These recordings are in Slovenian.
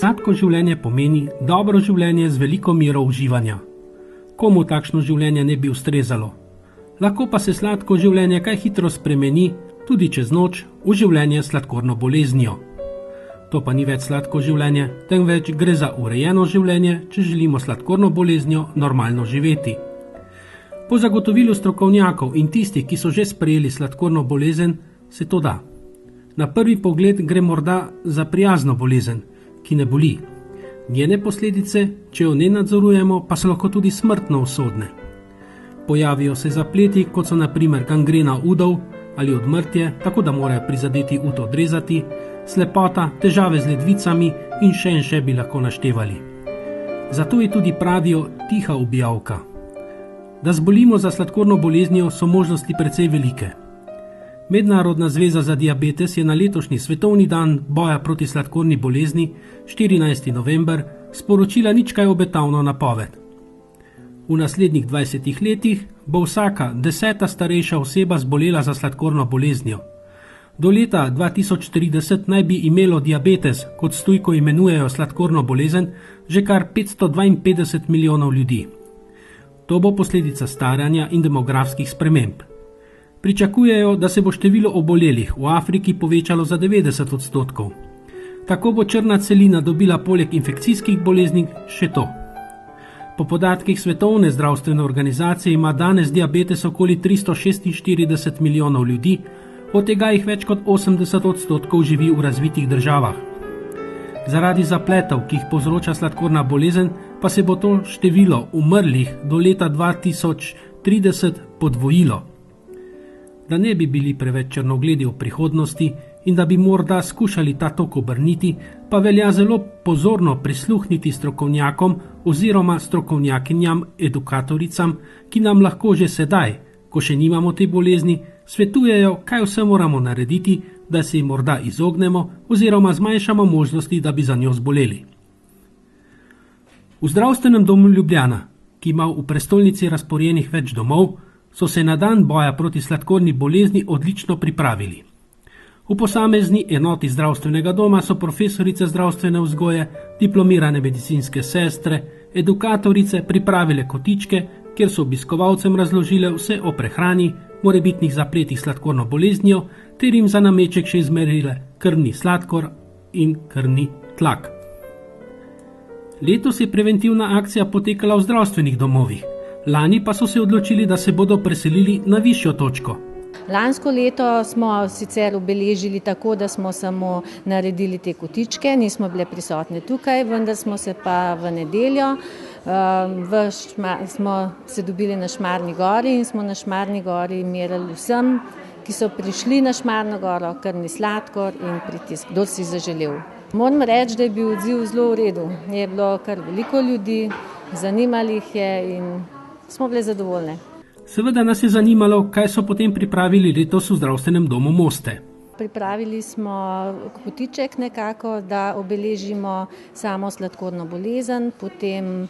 Sladko življenje pomeni dobro življenje z veliko mero uživanja. Komu takšno življenje ne bi ustrezalo? Lahko pa se sladko življenje kaj hitro spremeni, tudi čez noč, v življenje s sladkorno boleznijo. To pa ni več sladko življenje, temveč gre za urejeno življenje, če želimo sladkorno boleznijo normalno živeti. Po zagotovilu strokovnjakov in tistih, ki so že sprejeli sladkorno bolezen, se to da. Na prvi pogled gre morda za prijazno bolezen, ki ne boli. Njene posledice, če jo ne nadzorujemo, pa so lahko tudi smrtno usodne. Pojavijo se zapleti, kot so na primer gangrena udov ali odmrtje, tako da morajo prizadeti ud odrezati, slepota, težave z ledvicami in še bi lahko naštevali. Zato je tudi pravijo tiha ubijalka. Da zbolimo za sladkorno boleznijo, so možnosti precej velike. Mednarodna zveza za diabetes je na letošnji svetovni dan boja proti sladkorni bolezni, 14. november, sporočila nič kaj obetavno napoved. V naslednjih 20 letih bo vsaka 10. starejša oseba zbolela za sladkorno boleznijo. Do leta 2030 naj bi imelo diabetes, kot stujko imenujejo sladkorno bolezen, že kar 552 milijonov ljudi. To bo posledica staranja in demografskih sprememb. Pričakujejo, da se bo število obolelih v Afriki povečalo za 90%. Tako bo črna celina dobila poleg infekcijskih bolezni še to. Po podatkih Svetovne zdravstvene organizacije ima danes diabetes okoli 346 milijonov ljudi, od tega jih več kot 80% živi v razvitih državah. Zaradi zapletov, ki jih povzroča sladkorna bolezen, pa se bo to število umrlih do leta 2030 podvojilo. Da ne bi bili preveč črnogledi v prihodnosti in da bi morda skušali ta tok obrniti, pa velja zelo pozorno prisluhniti strokovnjakom oziroma strokovnjakinjam, edukatoricam, ki nam lahko že sedaj, ko še nimamo te bolezni, svetujejo, kaj vse moramo narediti, da se jim morda izognemo oziroma zmanjšamo možnosti, da bi za njo zboleli. V zdravstvenem domu Ljubljana, ki ima v prestolnici razporjenih več domov, so se na dan boja proti sladkorni bolezni odlično pripravili. V posamezni enoti zdravstvenega doma so profesorice zdravstvene vzgoje, diplomirane medicinske sestre, edukatorice pripravile kotičke, kjer so obiskovalcem razložile vse o prehrani, morebitnih zapletih sladkorno boleznijo, ter jim za nameček še izmerile krvni sladkor in krvni tlak. Letos je preventivna akcija potekala v zdravstvenih domovih. Lani pa so se odločili, da se bodo preselili na višjo točko. Lansko leto smo sicer obeležili tako, da smo samo naredili te kotičke, nismo bile prisotne tukaj, vendar smo se pa v nedeljo smo se dobili na Šmarni gori in smo na Šmarni gori merili vsem, ki so prišli na Šmarno goro, krvni sladkor in pritisk, kdo si zaželel. Moram reči, da je bil odziv zelo v redu. Je bilo kar veliko ljudi, zanimali jih je in smo bile zadovoljne. Seveda nas je zanimalo, kaj so potem pripravili letos v zdravstvenem domu Moste. Pripravili smo kotiček nekako, da obeležimo samo sladkorno bolezen, potem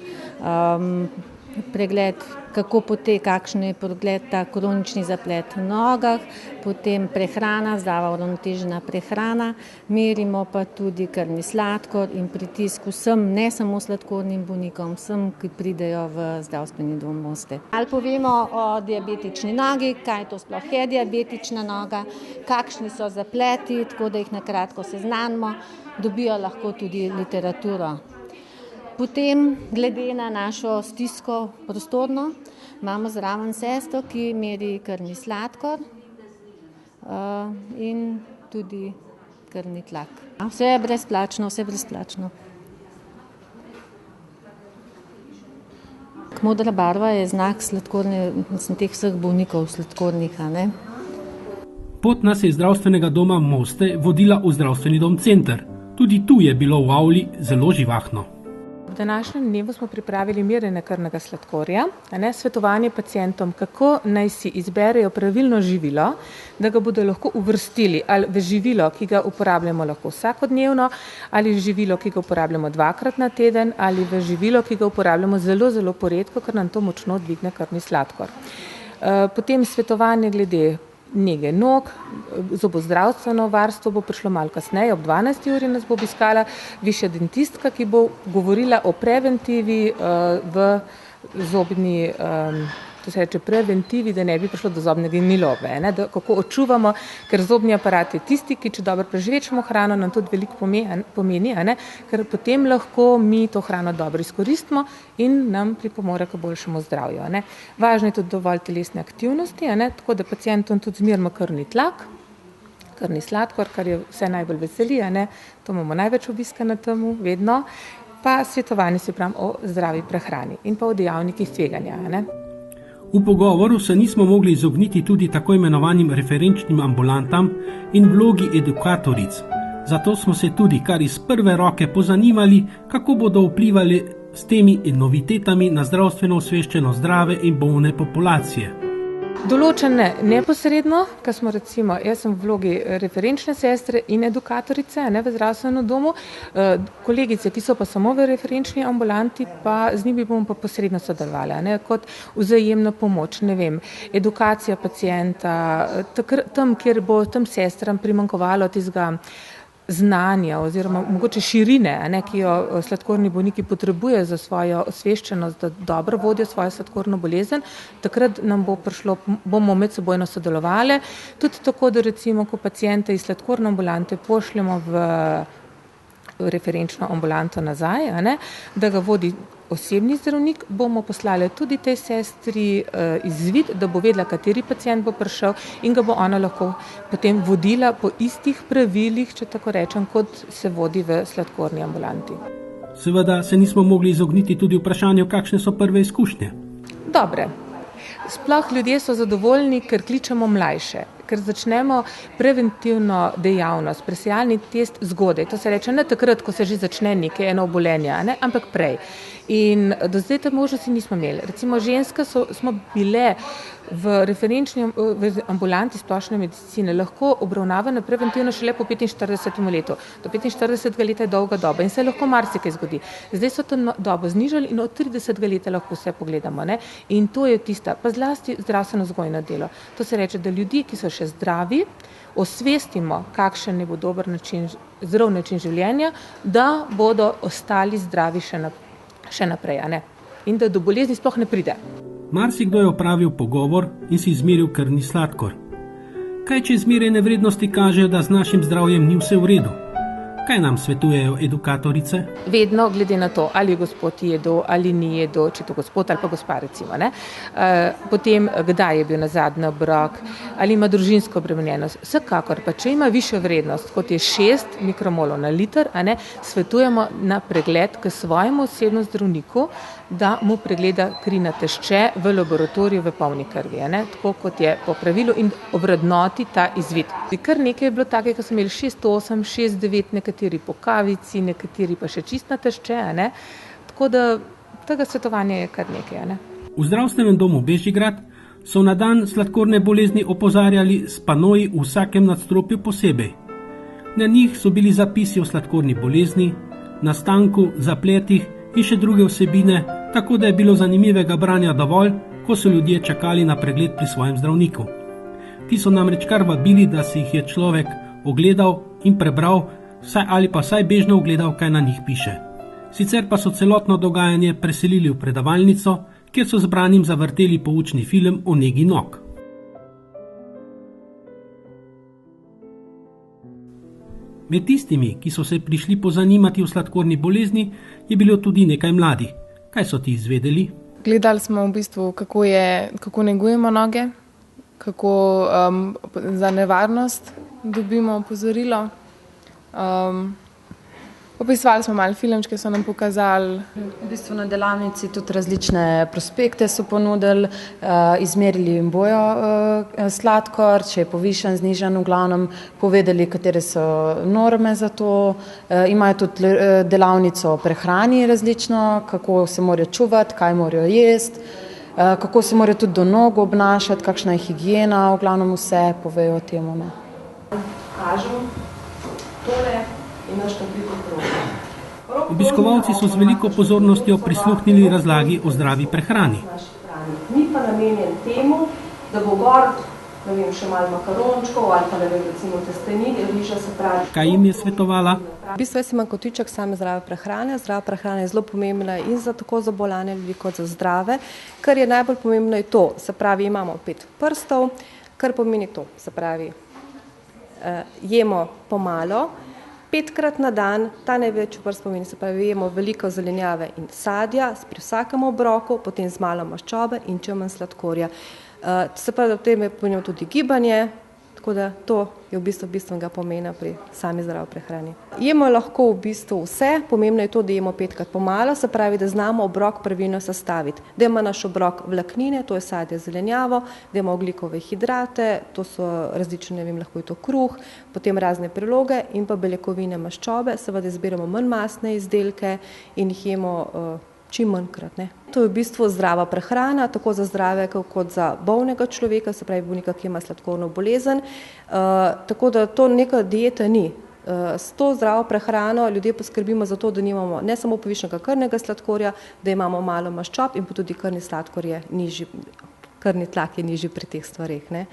pregled, kako poteka, kakšen je pregled ta kronični zaplet v nogah, potem prehrana, zdrava uravnotežena prehrana, merimo pa tudi krvni sladkor in pritisk vsem, ne samo sladkornim bolnikom, vsem, ki pridejo v zdravstveni dom Moste. Ali povemo o diabetični nogi, kaj to sploh je diabetična noga, kakšni so zapleti, tako da jih na kratko seznanimo, dobijo lahko tudi literaturo. Potem, glede na našo stisko prostorno, imamo zraven sestro, ki meri krvni sladkor in tudi krvni tlak. Vse je brezplačno, vse je brezplačno. modra barva je znak teh vseh bolnikov sladkornih, a ne? Pot nas je iz zdravstvenega doma Moste vodila v zdravstveni dom Center. Tudi tu je bilo v avli zelo živahno. V današnjem dnevu smo pripravili merjenje krvnega sladkorja, svetovanje pacientom, kako naj si izberejo pravilno živilo, da ga bodo lahko uvrstili ali v živilo, ki ga uporabljamo lahko vsakodnevno, ali v živilo, ki ga uporabljamo 2-krat na teden, ali v živilo, ki ga uporabljamo zelo, zelo poredko, ker nam to močno dvigne krvni sladkor. Potem svetovanje glede nege nog, zobozdravstveno varstvo bo prišlo malo kasneje, ob 12. uri nas bo obiskala višja dentistka, ki bo govorila o preventivi v zobni, to se reče preventivi, da ne bi prišlo do zobne gnilobe, da kako očuvamo, ker zobni aparat je tisti, ki če dobro prežvečemo hrano, nam tudi veliko pomeni, ker potem lahko mi to hrano dobro izkoristimo in nam pripomore k boljšemu zdravju. Važno je tudi dovolj telesne aktivnosti, tako da pacientom tudi zmerimo krvni tlak, krvni sladkor, kar je vse najbolj veseli, to imamo največ obiska na temu, vedno, pa svetovanje se pravi o zdravi prehrani in pa o dejavnikih tveganja. V pogovoru se nismo mogli izogniti tudi tako imenovanim referenčnim ambulantam in vlogi edukatoric. Zato smo se tudi kar iz prve roke pozanimali, kako bodo vplivali s temi novitetami na zdravstveno osveščeno zdrave in bolne populacije. Določene neposredno, ker smo recimo, jaz sem v vlogi referenčne sestre in edukatorice v zdravstvenem domu, kolegice, ki so pa samo v referenčni ambulanti, pa z njimi bomo pa posredno sodelovali, kot vzajemno pomoč, edukacija pacienta, tam, kjer bo tam sestram primanjkovalo tistega znanja oziroma mogoče širine, ki jo sladkorni bolniki potrebujejo za svojo osveščenost, da dobro vodijo svojo sladkorno bolezen, takrat nam bo prišlo, bomo medsebojno sodelovali, tudi tako, da recimo, ko paciente iz sladkorne ambulante pošljemo v referenčno ambulanto nazaj, da ga vodi osebni zdravnik, bomo poslali tudi tej sestri izvid, da bo vedela, kateri pacient bo prišel in ga bo ona lahko potem vodila po istih pravilih, če tako rečem, kot se vodi v sladkorni ambulanti. Seveda se nismo mogli izogniti tudi vprašanju, kakšne so prve izkušnje. Dobre. Sploh ljudje so zadovoljni, ker kličemo mlajše, ker začnemo preventivno dejavnost, presejalni test zgodaj. To se reče ne takrat, ko se že začne eno obolenje, ampak prej. In do zdaj te možnosti nismo imeli. Recimo ženske smo bile v referenčni ambulanti splošne medicine lahko obravnavane preventivno šele po 45. letu. Do 45. leta je dolga doba in se lahko marsikaj zgodi. Zdaj so to dobo znižali in od 30. leta lahko vse pogledamo. In to je tista, pa zlasti zdravstveno vzgojno delo. To se reče, da ljudi, ki so še zdravi, osvestimo, kakšen je bo dober način, zdrav način življenja, da bodo ostali zdravi še naprej, in da do bolezni sploh ne pride. Marsikdo je opravil pogovor in si izmeril krvni sladkor. Kaj če izmerjene vrednosti kažejo, da z našim zdravjem ni vse v redu? Kaj nam svetujejo edukatorice? Vedno glede na to, ali je gospod jedel ali ni jedel, če to gospod ali pa gospa recimo. Potem, kdaj je bil nazadnje obrok, ali ima družinsko obremenjenost. Vsekakor pa, če ima višjo vrednost, kot je 6 mikromolov na liter, svetujemo na pregled k svojemu osebnemu zdravniku, da mu pregleda kri na tešče v laboratoriju v polni krvi, tako kot je po pravilu in obrednoti ta izvid. Kar nekaj je bilo takega, ko smo imeli 6,8, 6,9, nekateri po kavici, nekateri pa še čist na tešče, tako da tega svetovanja je kar nekaj. V zdravstvenem domu Bežigrad so na dan sladkorne bolezni opozarjali s panoji v vsakem nadstropju posebej. Na njih so bili zapisi o sladkorni bolezni, nastanku, zapletih in še druge vsebine, tako da je bilo zanimivega branja dovolj, ko so ljudje čakali na pregled pri svojem zdravniku. Ti so namreč kar vabili, da si jih je človek ogledal in prebral, ali pa vsaj bežno ogledal, kaj na njih piše. Sicer pa so celotno dogajanje preselili v predavalnico, kjer so zbranim zavrteli poučni film o negi nog. Med tistimi, ki so se prišli pozanimati o sladkorni bolezni, je bilo tudi nekaj mladih. Kaj so ti izvedeli? Gledali smo v bistvu, kako negujemo noge, kako za nevarnost dobimo opozorilo. Opisovali smo malo filmčke, so nam pokazali. V bistvu na delavnici tudi različne prospekte so ponudili, izmerili jim bojo sladkor, če je povišen, znižen, v glavnem povedali, katere so norme za to. Imajo tudi delavnico o prehrani različno, kako se morajo čuvati, kaj morajo jesti, kako se morajo tudi do nog obnašati, kakšna je higiena, v glavnem vse povejo o temu. Kažem, tole imaš toliko kroga. Obiskovalci so z veliko pozornostjo prisluhnili razlagi o zdravi prehrani. Ni pa namenjen temu, da bo gor, ne vem, še malo makarončkov ali pa ne vem, recimo testenine, riža, se pravi. Kaj jim je svetovala? V bistvu jaz imam kotiček same zdrave prehrane. Zdrava prehrana je zelo pomembna in za tako za bolane ljudi kot za zdrave. Kar je najbolj pomembno je to, se pravi, imamo 5 prstov, kar pomeni to, se pravi, jemo pomalo, 5-krat na dan, ta največji prst pomeni, se pravi, jemo veliko zelenjave in sadja pri vsakem obroku, potem z malo maščobe in čim manj sladkorja. Se pravi, da v tem je pomembno tudi gibanje, tako da to je v bistvu bistvenega pomena pri sami zdravi prehrani. Jemo lahko v bistvu vse, pomembno je to, da jemo 5-krat pomalo, se pravi, da znamo obrok pravilno sestaviti. Da ima naš obrok vlaknine, to je sadje, zelenjavo, da ima ogljikove hidrate, to so različne, ne vem, lahko je to kruh, potem razne priloge in pa beljakovine, maščobe, seveda izbiramo manj mastne izdelke in jih jemo čim manjkrat. To je v bistvu zdrava prehrana, tako za zdravega kot za bolnega človeka, se pravi bolnika, ki ima sladkorno bolezen. Tako da to neka dieta ni. S to zdravo prehrano ljudje poskrbimo za to, da nimamo ne samo povišenega krvnega sladkorja, da imamo malo maščob in pa tudi krvni sladkor je nižji, krvni tlak je nižji pri teh stvareh.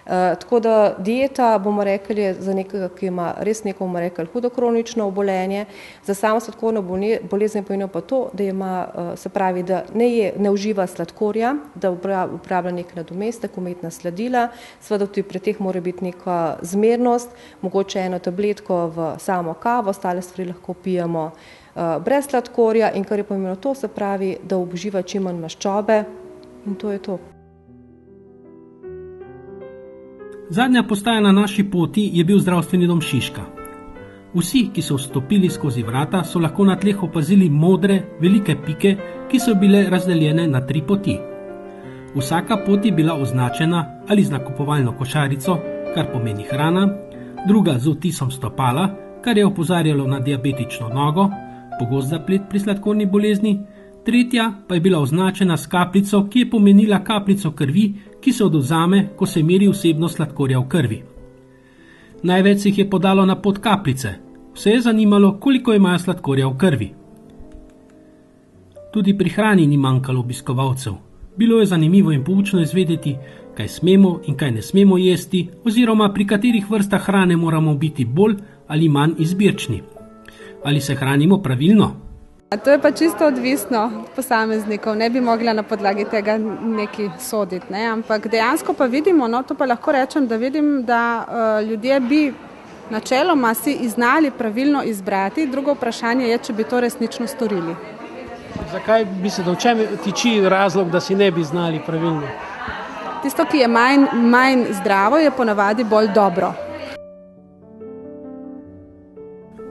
Tako da dieta, bomo rekli, je za nekega, ki ima res neko, bomo rekli, hudo kronično obolenje. Za samo sladkorno bolezen pomeni pa to, da ima, se pravi, da ne uživa sladkorja, da uporablja nek nadomestek, umetna sladila, seveda tudi pri teh mora biti neka zmernost, mogoče eno tabletko v samo kavo, ostale stvari lahko pijemo brez sladkorja in kar je pomembno to, se pravi, da uživa čim manj maščobe in to je to. Zadnja postaja na naši poti je bil zdravstveni dom Šiška. Vsi, ki so vstopili skozi vrata, so lahko na tleh opazili modre, velike pike, ki so bile razdeljene na 3 poti. Vsaka pot je bila označena ali z nakupovalno košarico, kar pomeni hrana, druga z odtisom stopala, kar je opozarjalo na diabetično nogo, pogost zaplet pri sladkorni bolezni, tretja pa je bila označena s kapljico, ki je pomenila kapljico krvi, ki se odvzame, ko se meri vsebnost sladkorja v krvi. Največ jih je podalo na pot kapljice. Vse je zanimalo, koliko imajo sladkorja v krvi. Tudi pri hrani ni manjkalo obiskovalcev. Bilo je zanimivo in poučno izvedeti, kaj smemo in kaj ne smemo jesti, oziroma pri katerih vrstah hrane moramo biti bolj ali manj izbirčni. Ali se hranimo pravilno? To je pa čisto odvisno od posameznikov, ne bi mogla na podlagi tega nekaj soditi, ampak dejansko pa vidimo, to pa lahko rečem, da vidim, da ljudje bi načeloma si znali pravilno izbrati, drugo vprašanje je, če bi to resnično storili. Zakaj mislite, v čem tiči razlog, da si ne bi znali pravilno? Tisto, ki je manj zdravo, je ponavadi bolj dobro.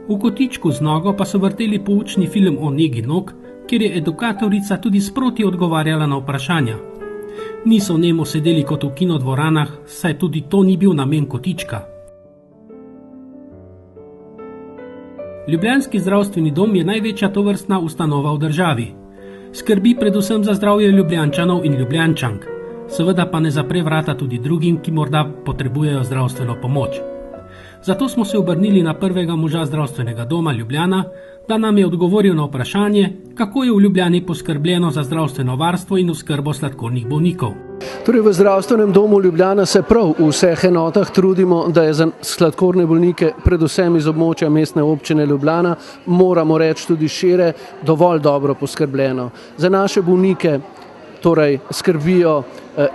V kotičku z nogo pa so vrteli poučni film o negi nog, kjer je edukatorica tudi sproti odgovarjala na vprašanja. Niso nemo sedeli kot v kinodvoranah, saj tudi to ni bil namen kotička. Ljubljanski zdravstveni dom je največja tovrstna ustanova v državi. Skrbi predvsem za zdravje Ljubljančanov in Ljubljančank, seveda pa ne zapre vrata tudi drugim, ki morda potrebujejo zdravstveno pomoč. Zato smo se obrnili na prvega moža zdravstvenega doma Ljubljana, da nam je odgovoril na vprašanje, kako je v Ljubljani poskrbljeno za zdravstveno varstvo in oskrbo sladkornih bolnikov. Torej v zdravstvenem domu Ljubljana se prav v vseh enotah trudimo, da je za sladkorne bolnike, predvsem iz območja mestne občine Ljubljana, moramo reči tudi šire, dovolj dobro poskrbljeno. Za naše bolnike torej skrbijo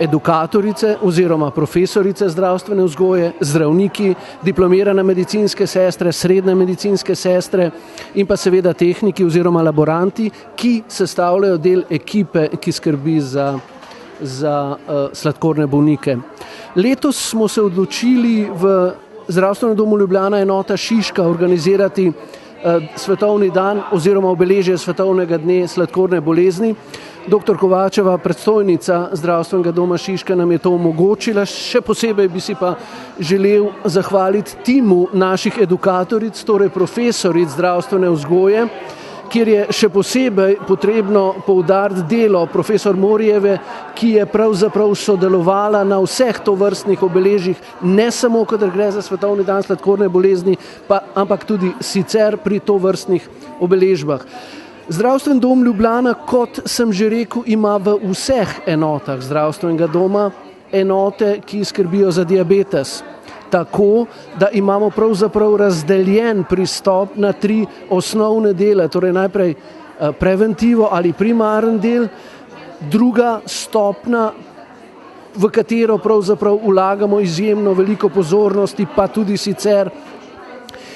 edukatorice oziroma profesorice zdravstvene vzgoje, zdravniki, diplomirane medicinske sestre, srednje medicinske sestre in pa seveda tehniki oziroma laboranti, ki sestavljajo del ekipe, ki skrbi za sladkorne bolnike. Letos smo se odločili v zdravstvenem domu Ljubljana enota Šiška organizirati svetovni dan oziroma obeležje svetovnega dne sladkorne bolezni. Dr. Kovačeva, predstojnica Zdravstvenega doma Šiška, nam je to omogočila. Še posebej bi si pa želel zahvaliti timu naših edukatoric, torej profesoric zdravstvene vzgoje, kjer je še posebej potrebno poudariti delo profesor Morijeve, ki je pravzaprav sodelovala na vseh tovrstnih obeležjih, ne samo, kadar gre za svetovni dan sladkorne bolezni, ampak tudi sicer pri tovrstnih obeležbah. Zdravstveni dom Ljubljana, kot sem že rekel, ima v vseh enotah zdravstvenega doma enote, ki skrbijo za diabetes. Tako, da imamo pravzaprav razdeljen pristop na 3 osnovne dele, torej najprej preventivo ali primaren del, druga stopna, v katero pravzaprav vlagamo izjemno veliko pozornosti, pa tudi sicer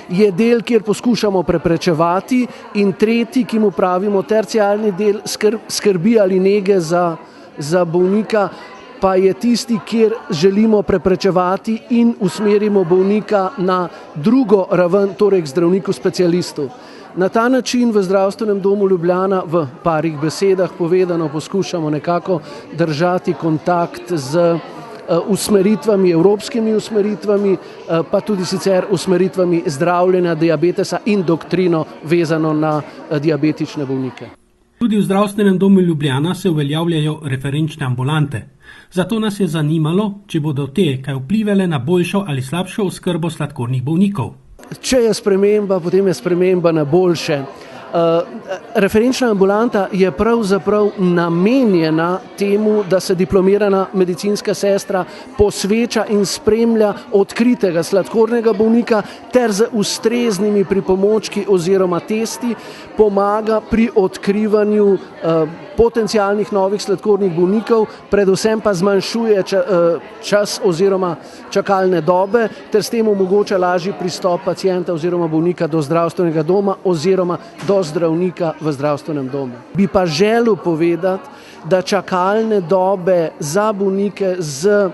je del, kjer poskušamo preprečevati, in tretji, ki mu pravimo terciarni del, skrbi ali nege za bolnika, pa je tisti, kjer želimo preprečevati in usmerimo bolnika na drugo raven, torej k zdravniku specialistu. Na ta način v Zdravstvenem domu Ljubljana v parih besedah povedano poskušamo nekako držati kontakt z usmeritvami, evropskimi usmeritvami, pa tudi sicer usmeritvami zdravljenja diabetesa in doktrino vezano na diabetične bolnike. Tudi v Zdravstvenem domu Ljubljana se uveljavljajo referenčne ambulante. Zato nas je zanimalo, če bodo te kaj vplivale na boljšo ali slabšo oskrbo sladkornih bolnikov. Če je sprememba, potem je sprememba na boljše. Referenčna ambulanta je pravzaprav namenjena temu, da se diplomirana medicinska sestra posveča in spremlja odkritega sladkornega bolnika ter z ustreznimi pripomočki oziroma testi pomaga pri odkrivanju potencialnih novih sladkornih bolnikov, predvsem pa zmanjšuje čas oziroma čakalne dobe ter s tem omogoča lažji pristop pacienta oziroma bolnika do zdravstvenega doma oziroma do zdravnika v zdravstvenem domu. Bi pa želel povedati, da čakalne dobe za bolnike z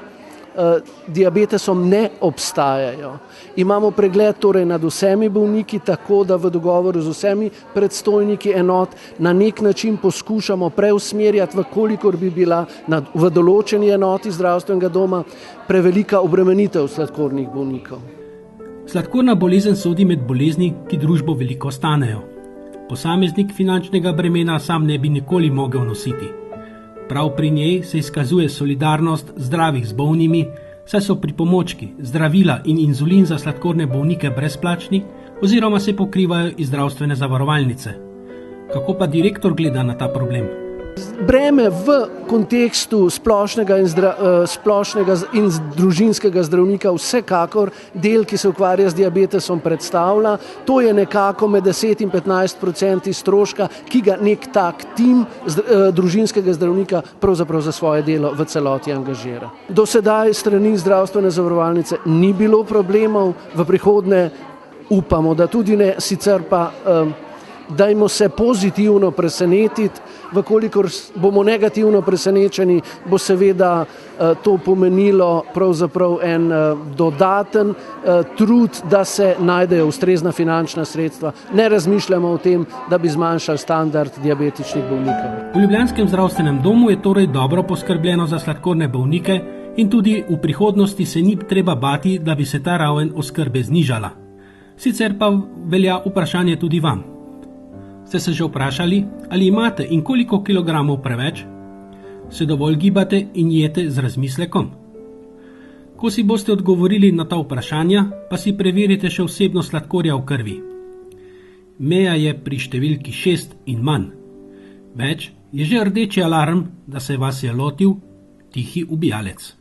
diabetesom ne obstajajo. Imamo pregled torej nad vsemi bolniki, tako da v dogovoru z vsemi predstojniki enot na nek način poskušamo preusmerjati, vkolikor bi bila v določeni enoti zdravstvenega doma prevelika obremenitev sladkornih bolnikov. Sladkorna bolezen sodi med bolezni, ki družbo veliko stanejo. Posameznik finančnega bremena sam ne bi nikoli mogel nositi. Prav pri njej se izkazuje solidarnost zdravih z bolnimi, saj so pripomočki, zdravila in inzulin za sladkorne bolnike brezplačni oziroma se pokrivajo iz zdravstvene zavarovalnice. Kako pa direktor gleda na ta problem? Breme v kontekstu splošnega in družinskega zdravnika vsekakor del, ki se ukvarja z diabetesom, predstavlja. To je nekako med 10 in 15% stroška, ki ga nek tak tim družinskega zdravnika pravzaprav za svoje delo v celoti angažira. Do sedaj strani zdravstvene zavarovalnice ni bilo problemov, v prihodnje upamo, da tudi ne, sicer pa dajmo se pozitivno presenetiti, vkolikor bomo negativno presenečeni, bo seveda to pomenilo pravzaprav en dodaten trud, da se najdejo ustrezna finančna sredstva. Ne razmišljamo o tem, da bi zmanjšali standard diabetičnih bolnikov. V ljubljanskem zdravstvenem domu je torej dobro poskrbljeno za sladkorne bolnike in tudi v prihodnosti se ni treba bati, da bi se ta raven oskrbe znižala. Sicer pa velja vprašanje tudi vam. Ste se že vprašali, ali imate in koliko kilogramov preveč? Se dovolj gibate in jete z razmislekom? Ko si boste odgovorili na ta vprašanja, pa si preverite še vsebnost sladkorja v krvi. Meja je pri številki 6 in manj. Več je že rdeči alarm, da se vas je lotil tihi ubijalec.